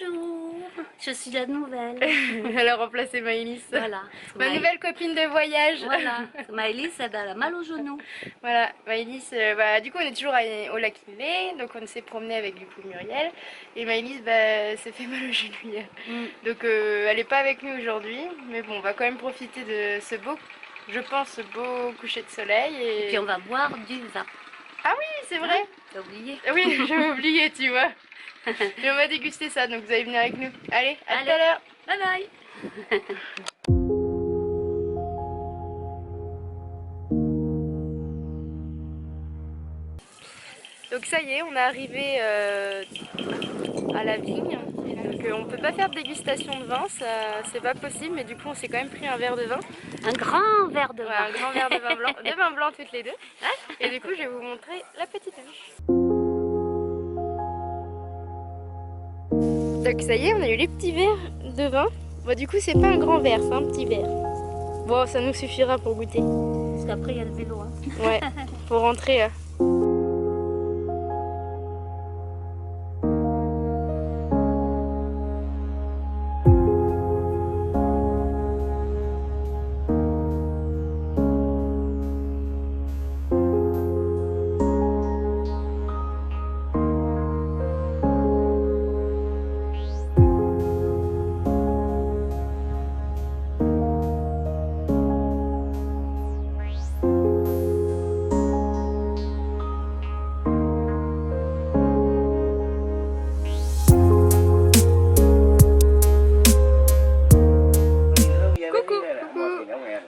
Bonjour, je suis la nouvelle. Elle a remplacé Maëlys. Voilà. Ma nouvelle copine de voyage. Voilà. Maëlys, elle a mal au genou. Voilà, Maëlys, du coup on est toujours au lac Inlé, donc on s'est promené avec du coup Muriel. Et Maëlys s'est fait mal au genou hier. Donc elle n'est pas avec nous aujourd'hui, mais bon, on va quand même profiter de ce beau, je pense, ce beau coucher de soleil. Et puis on va boire du vin. Ah oui, c'est vrai. Hein, t'as oublié? Oui, j'avais oublié, tu vois. Et on va déguster ça, donc vous allez venir avec nous. Allez, à tout à l'heure. Bye bye. Donc ça y est, on est arrivé à la vigne. Donc on peut pas faire de dégustation de vin, c'est pas possible, mais du coup on s'est quand même pris un verre de vin. Un grand verre de vin. Ouais, un grand verre de vin blanc, de vin blanc toutes les deux. Et du coup je vais vous montrer la petite hache. Donc ça y est, on a eu les petits verres de vin. Bon, du coup c'est pas un grand verre, c'est un petit verre. Bon, ça nous suffira pour goûter. Parce qu'après il y a le vélo. Hein. Ouais, faut rentrer.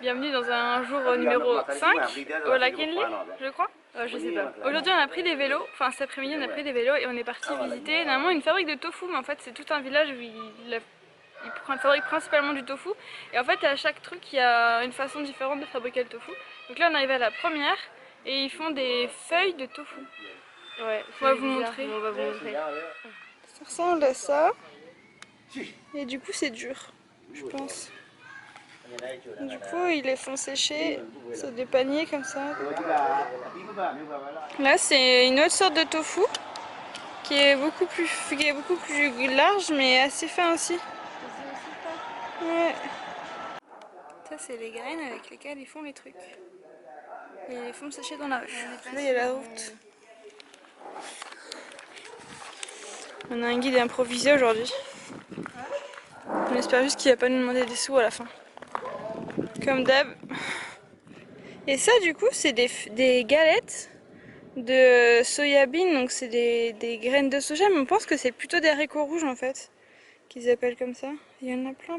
Bienvenue dans un jour numéro 5 au lac Inlé, je crois. Je sais pas. Aujourd'hui on a pris des vélos, enfin cet après-midi on a pris des vélos et on est parti visiter normalement une fabrique de tofu, mais en fait c'est tout un village où il fabrique principalement du tofu. Et en fait à chaque truc il y a une façon différente de fabriquer le tofu. Donc là on est arrivé à la première et ils font des feuilles de tofu. Ouais, on va vous montrer. On va vous montrer. Ça ressemble à ça. Et du coup c'est dur, je pense. Du coup, ils les font sécher sur des paniers comme ça. Là, c'est une autre sorte de tofu qui est beaucoup plus large, mais assez fin aussi. Ouais. Ça, c'est les graines avec lesquelles ils font les trucs. Et ils les font sécher dans la rue. Là, il y a la route. On a un guide improvisé aujourd'hui. On espère juste qu'il va pas nous demander des sous à la fin. Comme d'hab. Et ça du coup c'est des galettes de soyabine, donc c'est des graines de soja, mais on pense que c'est plutôt des haricots rouges en fait, qu'ils appellent comme ça. Il y en a plein.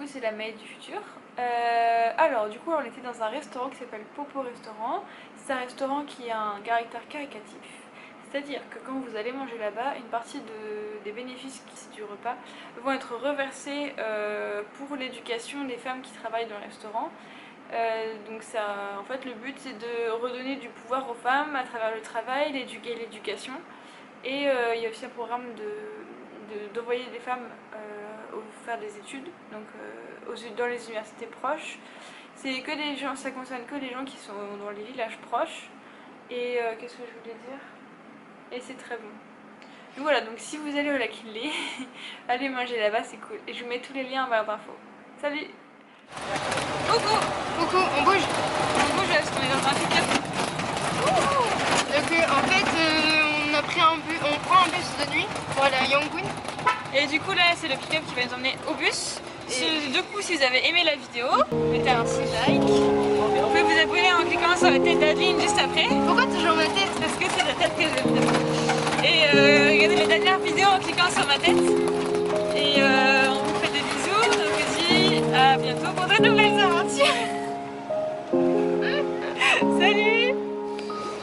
C'est la Maë du futur. Alors du coup on était dans un restaurant qui s'appelle Popo Restaurant. C'est un restaurant qui a un caractère caricatif. C'est-à-dire que quand vous allez manger là-bas, une partie des bénéfices du repas vont être reversés pour l'éducation des femmes qui travaillent dans le restaurant. Donc ça, en fait le but c'est de redonner du pouvoir aux femmes à travers le travail, l'éducation. Et il y a aussi un programme d'envoyer des femmes faire des études donc dans les universités proches. C'est que des gens, ça concerne que les gens qui sont dans les villages proches. Et qu'est-ce que je voulais dire? Et c'est très bon. Donc voilà, donc si vous allez au lac Inlé, allez manger là-bas, c'est cool. Et je vous mets tous les liens en barre d'infos. Salut! Coucou! Coucou, on bouge! On bouge parce qu'on est dans un pick-up. Donc en fait, on prend un bus de nuit pour aller à Yangon. Et Et du coup là c'est le pick-up qui va nous emmener au bus. Du coup si vous avez aimé la vidéo, mettez un petit like. Vous pouvez vous abonner en cliquant sur la tête d'Adeline juste après. Pourquoi toujours ma tête? Parce que c'est la tête que j'aime. Et regardez les dernières vidéos en cliquant sur ma tête. Et on vous fait des bisous. On vous dit à bientôt pour de nouvelles aventures. Salut!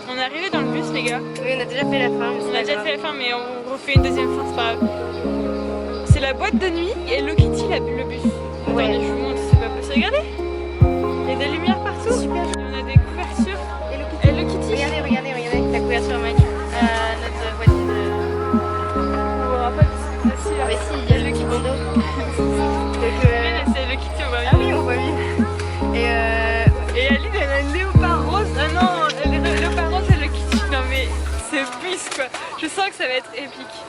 On est arrivé dans le bus les gars. Oui, on a déjà fait la fin. On a déjà fait la fin mais on refait une deuxième fin, c'est pas grave. C'est la boîte de nuit et Hello Kitty le bus. Ouais. Attendez, je vous montre, c'est pas possible. Regardez! Il y a des lumières partout. Super. On a des couvertures. Hello Kitty. Hello Kitty. Regardez la couverture Mike. Notre voiture de... On aura pas de dessus là. Mais si, il y a le petit bandeau. Donc, C'est Hello Kitty, on va ah oui, on voit bien. Et Aline elle a un léopard rose. Ah non, le léopard rose c'est le Kitty. Non mais c'est plus quoi. Je sens que ça va être épique.